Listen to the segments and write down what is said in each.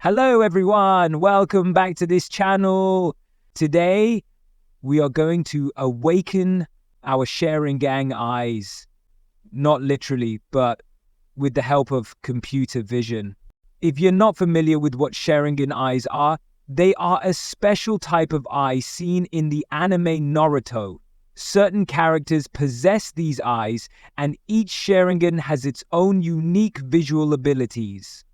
Hello everyone, welcome back to this channel. Today, we are going to awaken our Sharingan eyes. Not literally, but with the help of computer vision. If you're not familiar with what Sharingan eyes are, they are a special type of eye seen in the anime Naruto. Certain characters possess these eyes, and each Sharingan has its own unique visual abilities.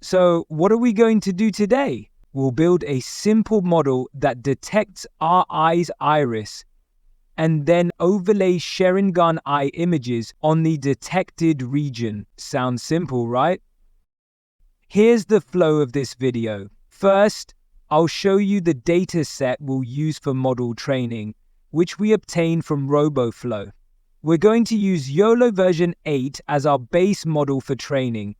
So, what are we going to do today? We'll build a simple model that detects our eye's iris and then overlays Sharingan eye images on the detected region. Sounds simple, right? Here's the flow of this video. First, I'll show you the dataset we'll use for model training, which we obtain from Roboflow. We're going to use YOLO version 8 as our base model for training.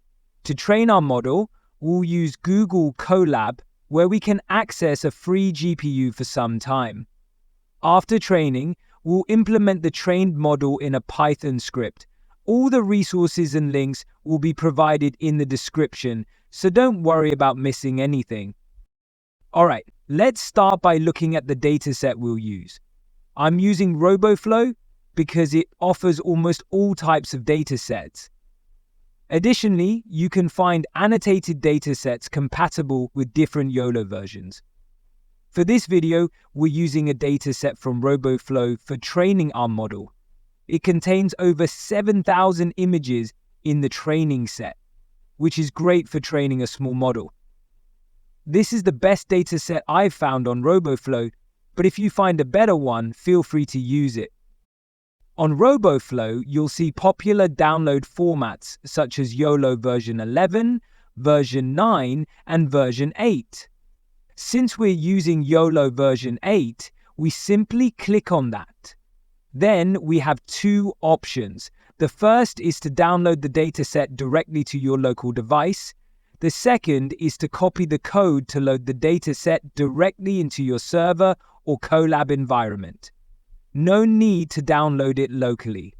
To train our model, we'll use Google Colab, where we can access a free GPU for some time. After training, we'll implement the trained model in a Python script. All the resources and links will be provided in the description, so don't worry about missing anything. Alright, let's start by looking at the dataset we'll use. I'm using Roboflow because it offers almost all types of datasets. Additionally, you can find annotated datasets compatible with different YOLO versions. For this video, we're using a dataset from Roboflow for training our model. It contains over 7,000 images in the training set, which is great for training a small model. This is the best dataset I've found on Roboflow, but if you find a better one, feel free to use it. On Roboflow, you'll see popular download formats such as YOLO version 11, version 9, and version 8. Since we're using YOLO version 8, we simply click on that. Then we have two options. The first is to download the dataset directly to your local device. The second is to copy the code to load the dataset directly into your server or Colab environment. No need to download it locally.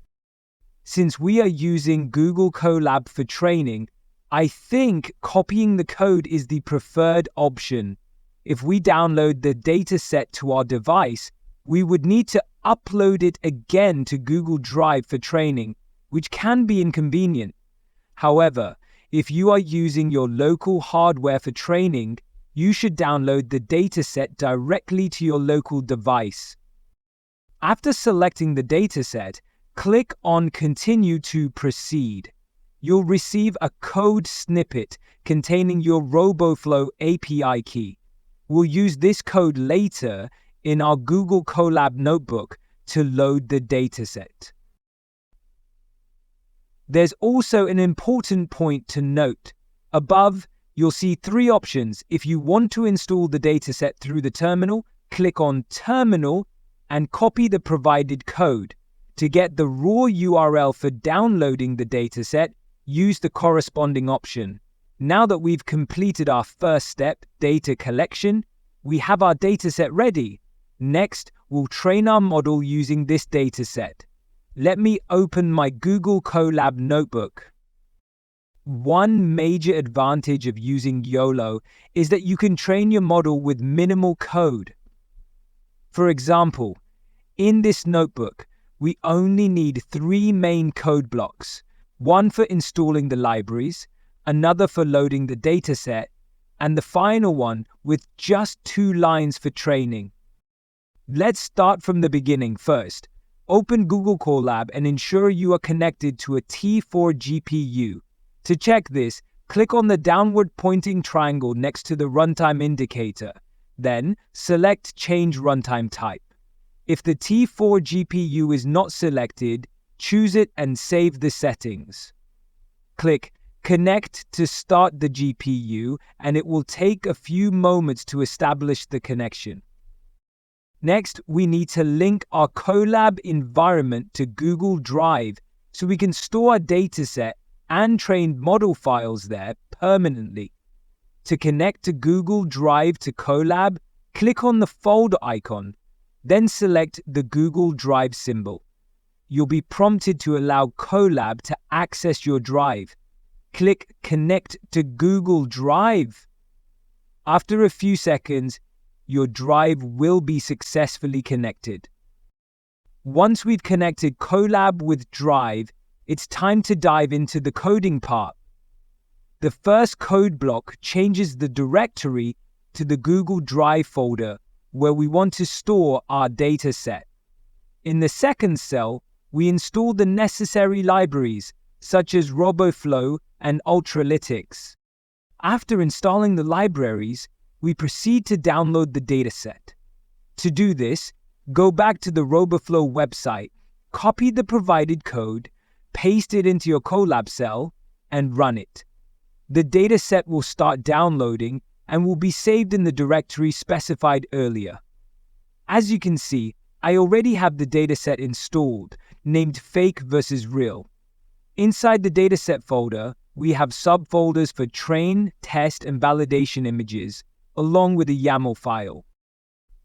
Since we are using Google Colab for training, I think copying the code is the preferred option. If we download the dataset to our device, we would need to upload it again to Google Drive for training, which can be inconvenient. However, if you are using your local hardware for training, you should download the dataset directly to your local device. After selecting the dataset, click on Continue to proceed. You'll receive a code snippet containing your Roboflow API key. We'll use this code later in our Google Colab notebook to load the dataset. There's also an important point to note. Above, you'll see three options. If you want to install the dataset through the terminal, click on Terminal and copy the provided code. To get the raw URL for downloading the dataset, use the corresponding option. Now that we've completed our first step, data collection, we have our dataset ready. Next, we'll train our model using this dataset. Let me open my Google Colab notebook. One major advantage of using YOLO is that you can train your model with minimal code. For example, in this notebook, we only need 3 main code blocks, one for installing the libraries, another for loading the dataset, and the final one with just 2 lines for training. Let's start from the beginning first. Open Google Colab and ensure you are connected to a T4 GPU. To check this, click on the downward pointing triangle next to the runtime indicator. Then, select Change Runtime Type. If the T4 GPU is not selected, choose it and save the settings. Click Connect to start the GPU, and it will take a few moments to establish the connection. Next, we need to link our Colab environment to Google Drive so we can store our dataset and trained model files there permanently. To connect to Google Drive to Colab, click on the folder icon, then select the Google Drive symbol. You'll be prompted to allow Colab to access your drive. Click Connect to Google Drive. After a few seconds, your drive will be successfully connected. Once we've connected Colab with Drive, it's time to dive into the coding part. The first code block changes the directory to the Google Drive folder where we want to store our dataset. In the second cell, we install the necessary libraries such as Roboflow and Ultralytics. After installing the libraries, we proceed to download the dataset. To do this, go back to the Roboflow website, copy the provided code, paste it into your Colab cell, and run it. The dataset will start downloading and will be saved in the directory specified earlier. As you can see, I already have the dataset installed, named Fake versus Real. Inside the dataset folder, we have subfolders for train, test, and validation images, along with a YAML file.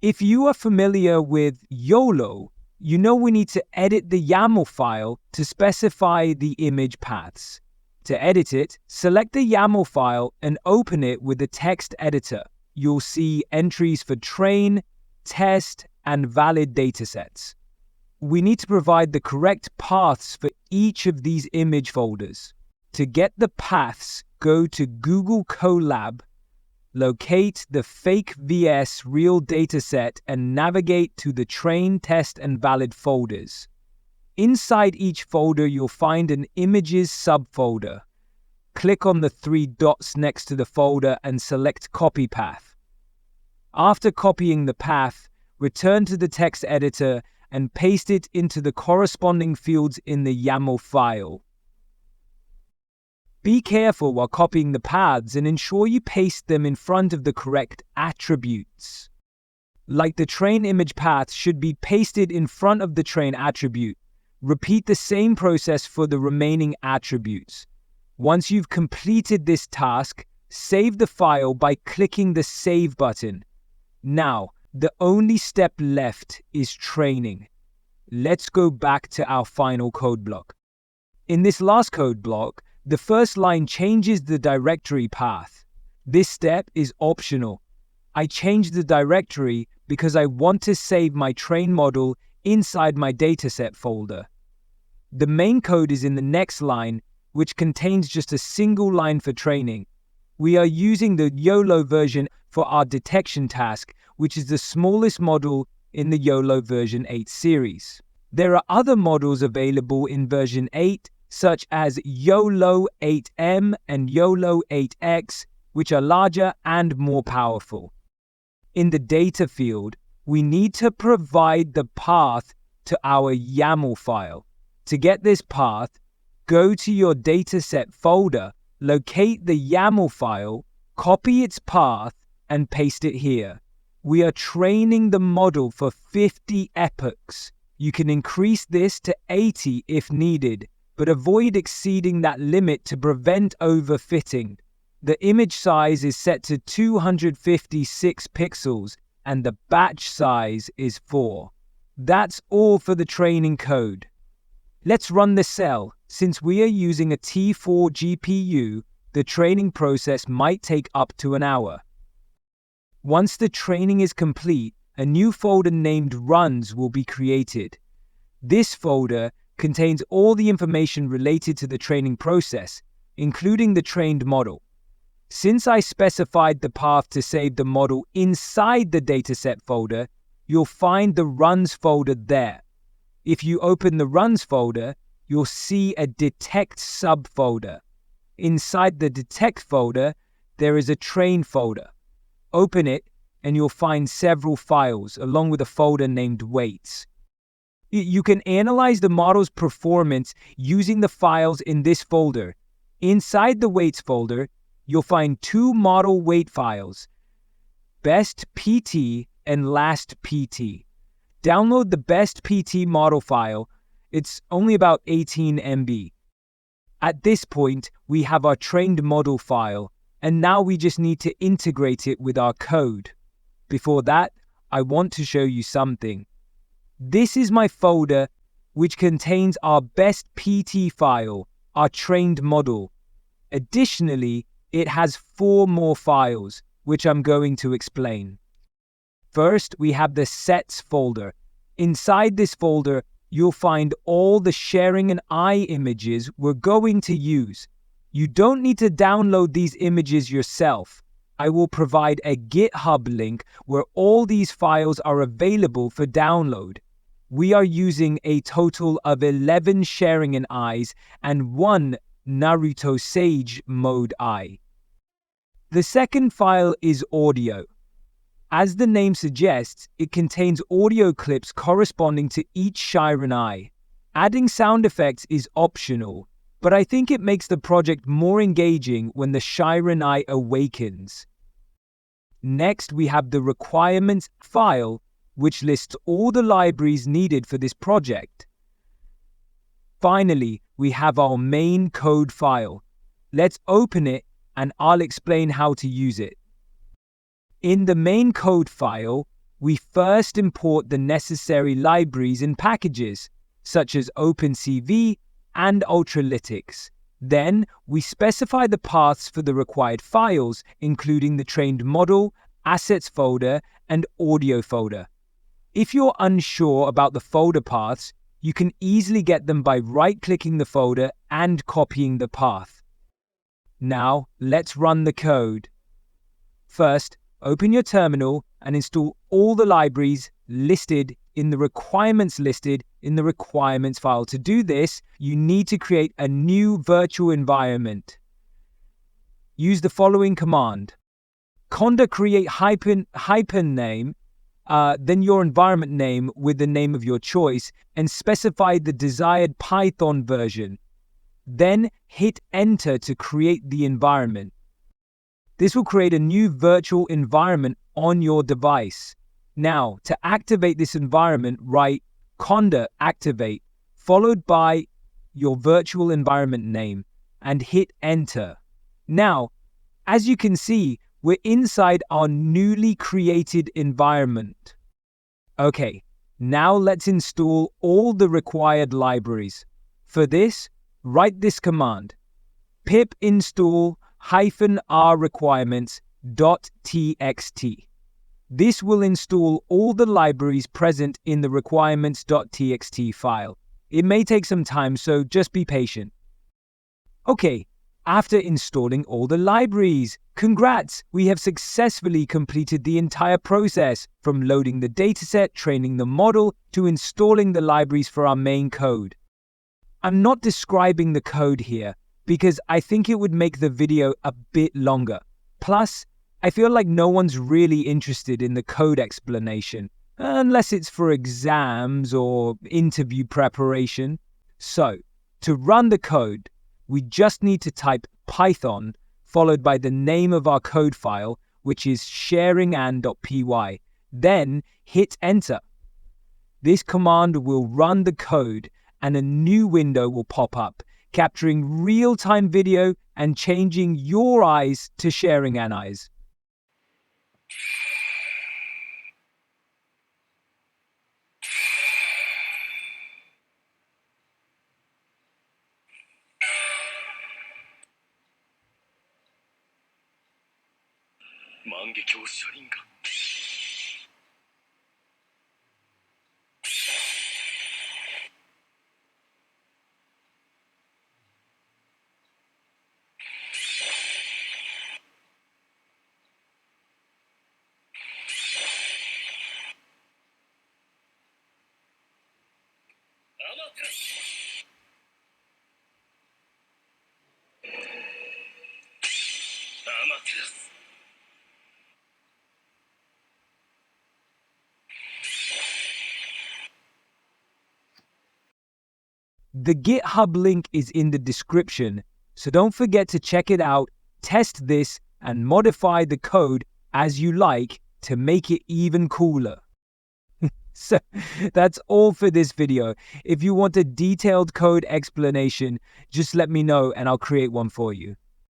If you are familiar with YOLO, you know we need to edit the YAML file to specify the image paths. To edit it, select the YAML file and open it with the text editor. You'll see entries for train, test, and valid datasets. We need to provide the correct paths for each of these image folders. To get the paths, go to Google Colab, locate the Fake vs Real dataset, and navigate to the train, test, and valid folders. Inside each folder, you'll find an images subfolder. Click on the 3 dots next to the folder and select Copy Path. After copying the path, return to the text editor and paste it into the corresponding fields in the YAML file. Be careful while copying the paths and ensure you paste them in front of the correct attributes. Like the train image path should be pasted in front of the train attribute. Repeat the same process for the remaining attributes. Once you've completed this task, save the file by clicking the Save button. Now, the only step left is training. Let's go back to our final code block. In this last code block, the first line changes the directory path. This step is optional. I changed the directory because I want to save my train model inside my dataset folder. The main code is in the next line, which contains just a single line for training. We are using the YOLO version for our detection task, which is the smallest model in the YOLO version 8 series. There are other models available in version 8, such as YOLO 8M and YOLO 8X, which are larger and more powerful. In the data field, we need to provide the path to our YAML file. To get this path, go to your dataset folder, locate the YAML file, copy its path, and paste it here. We are training the model for 50 epochs. You can increase this to 80 if needed, but avoid exceeding that limit to prevent overfitting. The image size is set to 256 pixels and the batch size is 4. That's all for the training code. Let's run the cell. Since we are using a T4 GPU, the training process might take up to an hour. Once the training is complete, a new folder named Runs will be created. This folder contains all the information related to the training process, including the trained model. Since I specified the path to save the model inside the dataset folder, you'll find the Runs folder there. If you open the Runs folder, you'll see a Detect subfolder. Inside the Detect folder, there is a Train folder. Open it, and you'll find several files, along with a folder named Weights. You can analyze the model's performance using the files in this folder. Inside the Weights folder, you'll find 2 model weight files, Best PT and Last PT. Download the Best PT model file. It's only about 18 MB. At this point, we have our trained model file, and now we just need to integrate it with our code. Before that, I want to show you something. This is my folder, which contains our Best PT file, our trained model. Additionally, it has 4 more files, which I'm going to explain. First, we have the sets folder. Inside this folder, you'll find all the Sharingan images we're going to use. You don't need to download these images yourself. I will provide a GitHub link where all these files are available for download. We are using a total of 11 Sharingan eyes and 1 Naruto Sage mode eye. The second file is audio. As the name suggests, it contains audio clips corresponding to each Sharingan eye. Adding sound effects is optional, but I think it makes the project more engaging when the Sharingan eye awakens. Next, we have the requirements file, which lists all the libraries needed for this project. Finally, we have our main code file. Let's open it and I'll explain how to use it. In the main code file, we first import the necessary libraries and packages, such as OpenCV and Ultralytics. Then, we specify the paths for the required files, including the trained model, assets folder, and audio folder. If you're unsure about the folder paths, you can easily get them by right-clicking the folder and copying the path. Now, let's run the code. First, open your terminal and install all the libraries listed in the requirements file. To do this, you need to create a new virtual environment. Use the following command. Conda create hyphen name, then your environment name with the name of your choice, and specify the desired Python version. Then hit enter to create the environment. This will create a new virtual environment on your device. Now, to activate this environment, write conda activate, followed by your virtual environment name, and hit enter. Now, as you can see, we're inside our newly created environment. Okay, now let's install all the required libraries. For this, write this command, pip install -r requirements.txt. This will install all the libraries present in the requirements.txt file. It may take some time, so just be patient. Okay, after installing all the libraries, congrats! We have successfully completed the entire process, from loading the dataset, training the model, to installing the libraries for our main code. I'm not describing the code here, because I think it would make the video a bit longer. Plus, I feel like no one's really interested in the code explanation, unless it's for exams or interview preparation. So, to run the code, we just need to type Python, followed by the name of our code file, which is sharingan.py. Then, hit enter. This command will run the code, and a new window will pop up, capturing real-time video and changing your eyes to Sharingan eyes. Sharingan. The GitHub link is in the description, so don't forget to check it out, test this, and modify the code as you like to make it even cooler. So that's all for this video. If you want a detailed code explanation, just let me know and I'll create one for you.